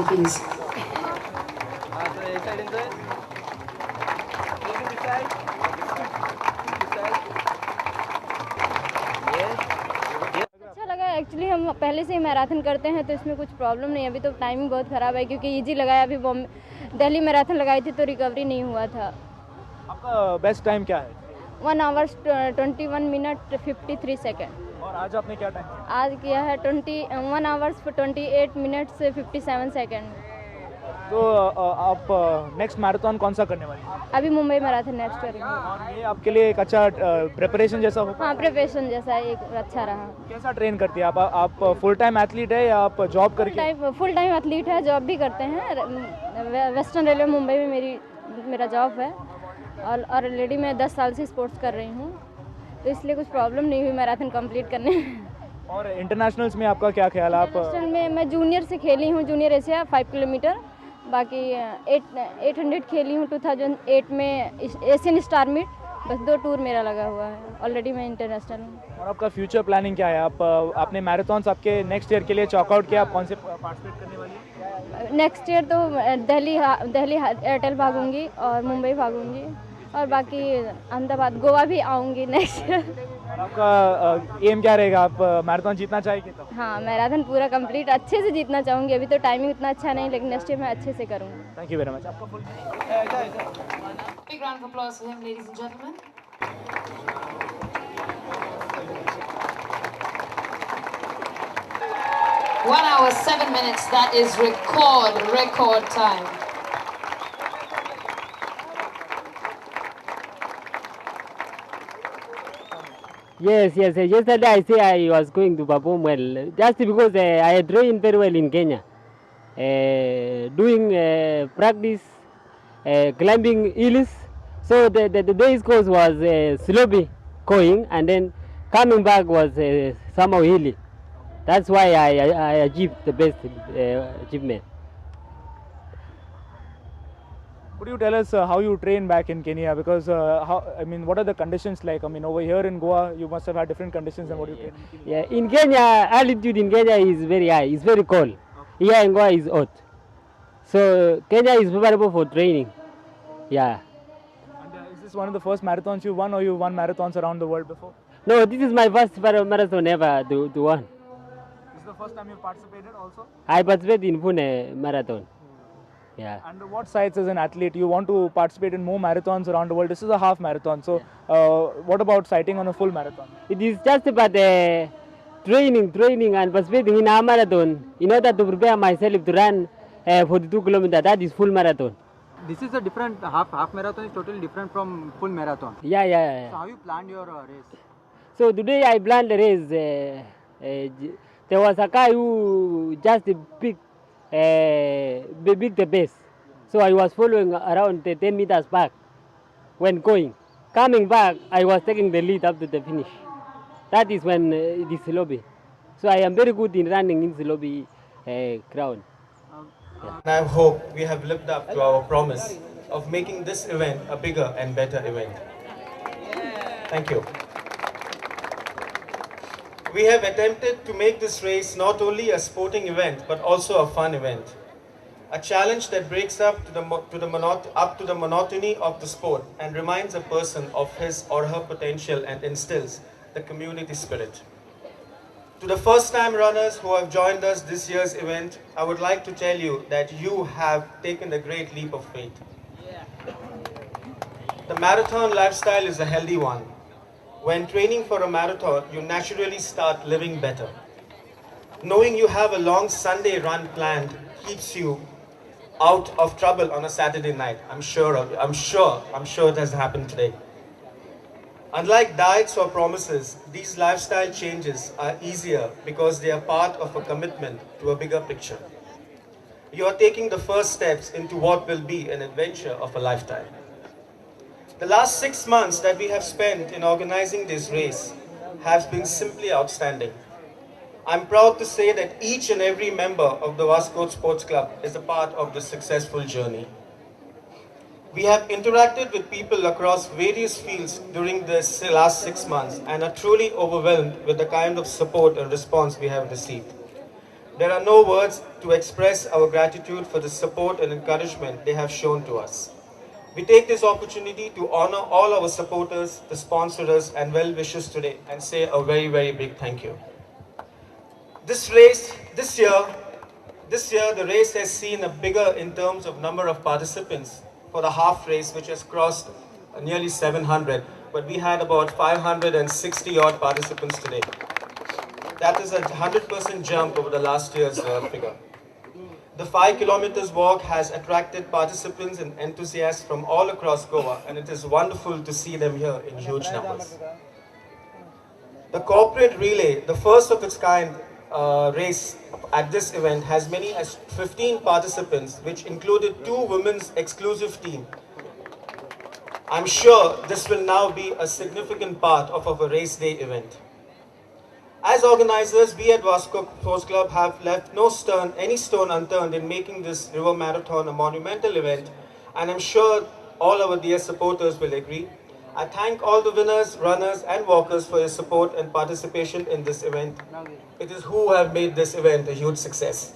please. अच्छा लगा। Actually हम पहले से ही मैराथन करते हैं तो इसमें कुछ प्रॉब्लम नहीं है। अभी तो टाइमिंग बहुत ख़राब है क्योंकि इजी लगाया। अभी दिल्ली मैराथन लगाई थी तो रिकवरी नहीं हुआ था। आपका बेस्ट टाइम क्या है? 1 आवर्स 21 मिनट 53 सेकेंड। और आज आपने क्या टाइम किया? आज किया है 1 आवर्स 28 मिनट्स 57 सेकेंड। तो आप नेक्स्ट मैराथन कौन सा करने वाली हैं? अभी मुंबई मैराथन नेक्स्ट करेंगे। और ये आपके लिए एक अच्छा प्रिपरेशन जैसा होगा? हाँ, प्रिपरेशन जैसा एक अच्छा रहा। कैसा ट्रेन करती है आप फुल टाइम एथलीट है या आप जॉब करके? फुल टाइम एथलीट है, जॉब भी करते हैं। वेस्टर्न रेलवे मुंबई में मेरा जॉब है और ऑलरेडी मैं 10 साल से स्पोर्ट्स कर रही हूँ तो इसलिए कुछ प्रॉब्लम नहीं हुई मैराथन कंप्लीट करने में। और इंटरनेशनल्स में आपका क्या ख्याल है? इंटरनेशनल में मैं जूनियर से खेली हूँ, जूनियर एशिया 5 किलोमीटर। बाकी 800 खेली हूँ 2008 में एशियन स्टार मीट। बस 2 टूर मेरा लगा हुआ है। ऑलरेडी मैं इंटरनेशनल हूँ। और आपका फ्यूचर प्लानिंग क्या है? आपने मैराथन्स आपके नेक्स्ट ईयर के लिए चॉकआउट किया, आप कौन से पार्टिसिपेट करने वाली हैं? नेक्स्ट ईयर तो दिल्ली एयरटेल भागूंगी और मुंबई भागूंगी और बाकी अहमदाबाद गोवा भी आऊँगी नेक्स्ट ईयर। और आपका एम क्या रहेगा? आप मैराथन जीतना चाहेंगे तो? हाँ, मैराथन पूरा कंप्लीट अच्छे से जीतना चाहूँगी। अभी तो टाइमिंग उतना अच्छा नहीं लेकिन नेक्स्ट ईयर मैं अच्छे से करूँगी। Thank you very much. आपका full Big round of applause for him, ladies and gentlemen. 1 hour 7 minutes. That is record time. Yes. Yesterday I say I was going to perform well, just because I had trained very well in Kenya, doing practice, climbing hills. So the day's course was slopey going, and then coming back was somehow hilly. That's why I achieved the best achievement. Could you tell us how you train back in Kenya? Because what are the conditions like? I mean, over here in Goa, you must have had different conditions than what you train in Kenya. Yeah, in Kenya, altitude in Kenya is very high. It's very cold. Okay. Here in Goa is hot. So Kenya is favorable for training. Yeah. And is this one of the first marathons you won, or you won marathons around the world before? No, this is my first marathon ever to won. This is the first time you participated also? I participated in Pune marathon. Yeah. And what sides as an athlete? You want to participate in more marathons around the world. This is a half marathon. So what about sighting on a full marathon? It is just about training and participating in a marathon in order to prepare myself to run 42 kilometers. That is full marathon. This is a different half marathon is totally different from full marathon. Yeah. So how you planned your race? So today I planned the race. There was a guy who just picked the pace. So I was following around 10 meters back when going. Coming back, I was taking the lead up to the finish. That is when it is slopey. So I am very good in running in slopey ground. And I hope we have lived up to our promise of making this event a bigger and better event. Thank you. We have attempted to make this race not only a sporting event but also a fun event. A challenge that breaks up to the monotony of the sport and reminds a person of his or her potential and instills the community spirit. To the first-time runners who have joined us this year's event, I would like to tell you that you have taken a great leap of faith. The marathon lifestyle is a healthy one. When training for a marathon, you naturally start living better. Knowing you have a long Sunday run planned keeps you out of trouble on a Saturday night. I'm sure it has happened today. Unlike diets or promises, these lifestyle changes are easier because they are part of a commitment to a bigger picture. You are taking the first steps into what will be an adventure of a lifetime. The last 6 months that we have spent in organizing this race have been simply outstanding. I'm proud to say that each and every member of the Vasco Sports Club is a part of this successful journey. We have interacted with people across various fields during this last 6 months and are truly overwhelmed with the kind of support and response we have received. There are no words to express our gratitude for the support and encouragement they have shown to us. We take this opportunity to honor all our supporters, the sponsors and well-wishers today and say a very, very big thank you. This year, the race has seen a bigger in terms of number of participants for the half race, which has crossed nearly 700, but we had about 560 odd participants today. That is a 100% jump over the last year's figure. The 5 kilometers walk has attracted participants and enthusiasts from all across Goa, and it is wonderful to see them here in huge numbers. The corporate relay, the first of its kind race at this event, has many as 15 participants, which included 2 women's exclusive team. I'm sure this will now be a significant part of our race day event. As organizers, we at Vasco Sports Club have left any stone unturned in making this River Marathon a monumental event, and I'm sure all our dear supporters will agree. I thank all the winners, runners and walkers for your support and participation in this event. It is who have made this event a huge success.